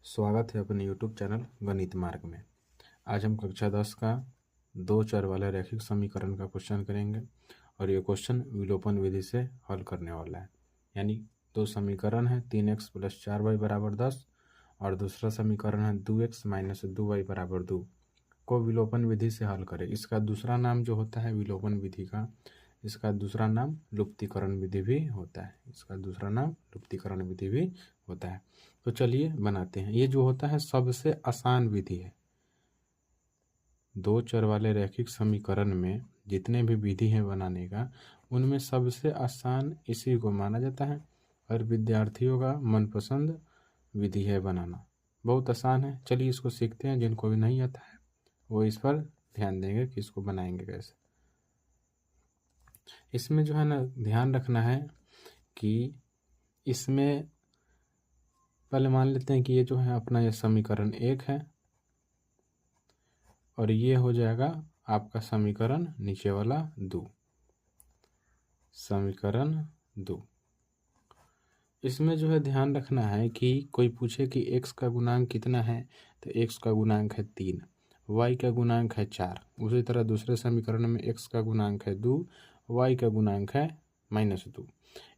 स्वागत है अपने YouTube चैनल गणित मार्ग में। आज हम कक्षा 10 का दो चर वाले रैखिक समीकरण का क्वेश्चन करेंगे और ये क्वेश्चन विलोपन विधि से हल करने वाला है। यानी दो समीकरण है 3x + 4y = 10 और दूसरा समीकरण है 2x - 2y = 2 को विलोपन विधि से हल करें। इसका दूसरा नाम जो होता है विलोपन विधि का, इसका दूसरा नाम लुप्तीकरण विधि भी होता है। इसका दूसरा नाम लुप्तीकरण विधि भी होता है। तो चलिए बनाते हैं। ये जो होता है सबसे आसान विधि है। दो चर वाले रैखिक समीकरण में जितने भी विधि हैं बनाने का, उनमें सबसे आसान इसी को माना जाता है और विद्यार्थियों का मनपसंद विधि है बनाना। बहुत आसान है। चलिए इसको सीखते हैं। जिनको भी नहीं आता है वो इस पर ध्यान देंगे कि इसको बनाएंगे कैसे। इसमें जो है ना ध्यान रखना है कि इसमें पहले मान लेते हैं कि ये जो है अपना ये समीकरण 1 है और ये हो जाएगा आपका समीकरण नीचे वाला 2, समीकरण 2। इसमें जो है ध्यान रखना है कि कोई पूछे कि x का गुणांक कितना है, तो x का गुणांक है 3, y का गुणांक है 4। उसी तरह दूसरे समीकरण में x का गुणांक है 2, y का गुणांक है -2।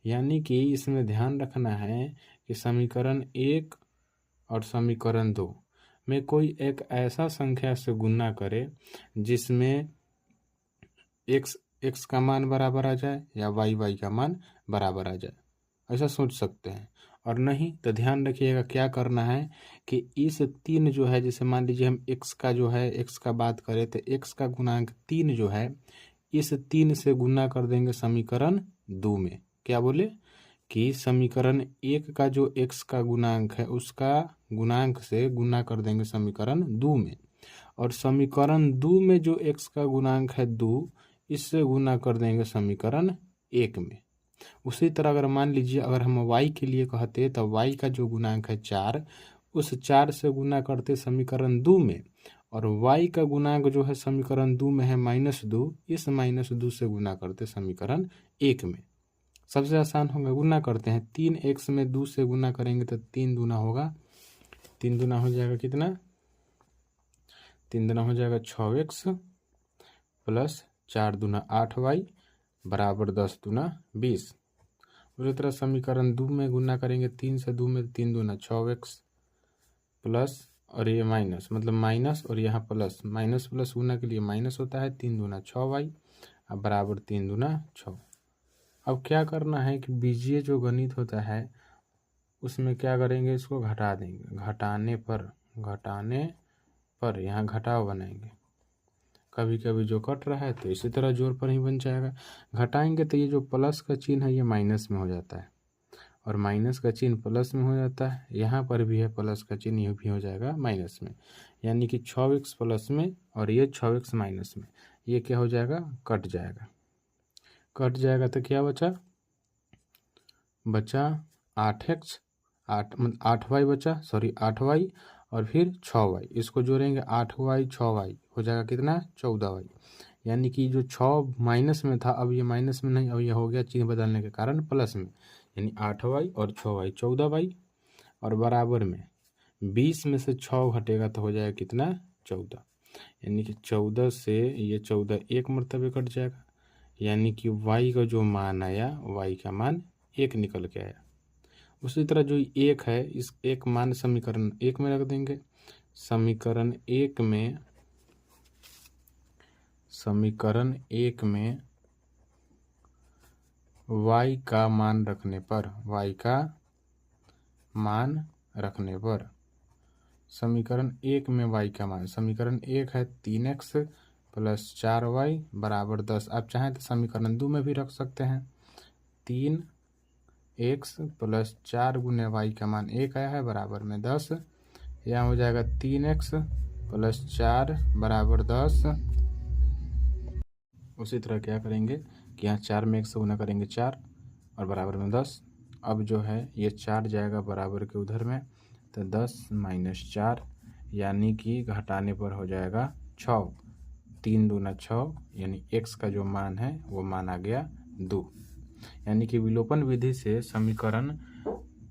यानी कि इसमें ध्यान रखना है कि समीकरण 1 और समीकरण 2 में कोई एक ऐसा संख्या से गुणा करे जिसमें x का मान बराबर आ जाए या y का मान बराबर आ जाए, ऐसा सोच सकते हैं। और नहीं तो ध्यान रखिएगा क्या करना है कि इस 3 जो है, जैसे मान लीजिए हम x का जो है x का बात करें तो x का गुणांक 3 जो है इस 3 से गुणा कर देंगे समीकरण 2 में। क्या बोले कि समीकरण 1 का जो x का गुणांक है उसका गुणांक से गुणा कर देंगे समीकरण 2 में, और समीकरण 2 में जो x का गुणांक है 2 इससे गुणा कर देंगे समीकरण 1 में। उसी तरह अगर मान लीजिए अगर हम y के लिए कहते तो y का जो गुणांक है 4, उस 4 से गुणा करते समीकरण 2 में, और y का गुणांक जो है समीकरण 2 में है -2, इस -2 से गुणा करते समीकरण 1 में। सबसे आसान होगा, गुना करते हैं। 3x में 2 से गुना करेंगे तो 3 दूना होगा, 3 दूना हो जाएगा कितना, 3 दूना हो जाएगा 6x प्लस 4 दूना 8y बराबर 10 दूना 20। उसी तरह समीकरण 2 में गुना करेंगे 3 से 2 में, 3 दूना 6x प्लस और ये माइनस, मतलब माइनस और यहाँ प्लस, माइनस प्लस गुना के लिए माइनस होता है, 3 दूना 6y अब बराबर 3 दूना 6। अब क्या करना है कि बीजीय जो गणित होता है उसमें क्या करेंगे, इसको घटा देंगे। घटाने पर यहाँ घटाव बनाएंगे। कभी कभी जो कट रहा है तो इसी तरह जोड़ पर ही बन जाएगा। घटाएंगे तो ये जो प्लस का चिन्ह है ये माइनस में हो जाता है और माइनस का चिन्ह प्लस में हो जाता है। यहाँ पर भी है प्लस का चिन्ह, ये भी हो जाएगा माइनस में। यानी कि 6x प्लस में और ये 6x माइनस में, ये क्या हो जाएगा, कट जाएगा। कट जाएगा तो क्या बचा 8x, 8y बचा, सॉरी 8y और फिर 6y, इसको जोड़ेंगे 8y 6y हो जाएगा कितना, 14y। यानी कि जो 6 माइनस में था अब ये माइनस में नहीं, अब ये हो गया चिन्ह बदलने के कारण प्लस में, यानी 8y और 6y 14y, और बराबर में 20 में से 6 घटेगा तो हो जाएगा कितना, 14। यानी कि 14 से ये 14 एक मरतबे कट जाएगा, यानी कि y का जो मान आया, y का मान 1 निकल के आया। उसी तरह जो 1 है, इस एक मान समीकरण 1 में रख देंगे। समीकरण 1 में y का मान रखने पर समीकरण 1 में y का मान, समीकरण 1 है 3x प्लस 4y बराबर 10। आप चाहें तो समीकरण 2 में भी रख सकते हैं। 3x प्लस 4 गुने y का मान 1 आया है बराबर में 10। यहाँ हो जाएगा 3x प्लस 4 बराबर 10। उसी तरह क्या करेंगे कि यहाँ 4 में 1 से गुना करेंगे 4 और बराबर में 10। अब जो है ये 4 जाएगा बराबर के उधर में, तो 10 - 4 यानी कि घटाने पर हो जाएगा 6। 3 दूना 6, यानी x का जो मान है वो मान आ गया 2। यानी कि विलोपन विधि से समीकरण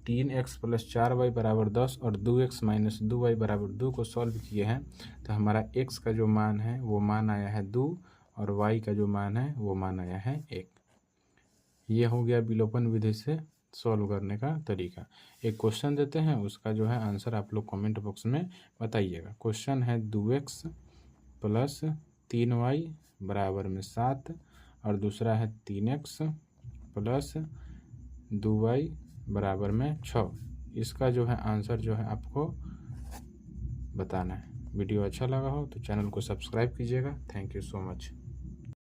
3x प्लस 4y बराबर 10 और 2x माइनस 2y बराबर 2 को सॉल्व किए हैं तो हमारा x का जो मान है वो मान आया है 2 और y का जो मान है वो मान आया है 1। ये हो गया विलोपन विधि से सॉल्व करने का तरीका। एक क्वेश्चन देते हैं, उसका जो है आंसर आप लोग कमेंट बॉक्स में बताइएगा। क्वेश्चन है 2x प्लस 3y बराबर में 7 और दूसरा है 3x प्लस 2y बराबर में 6। इसका जो है आंसर जो है आपको बताना है। वीडियो अच्छा लगा हो तो चैनल को सब्सक्राइब कीजिएगा। Thank you so much.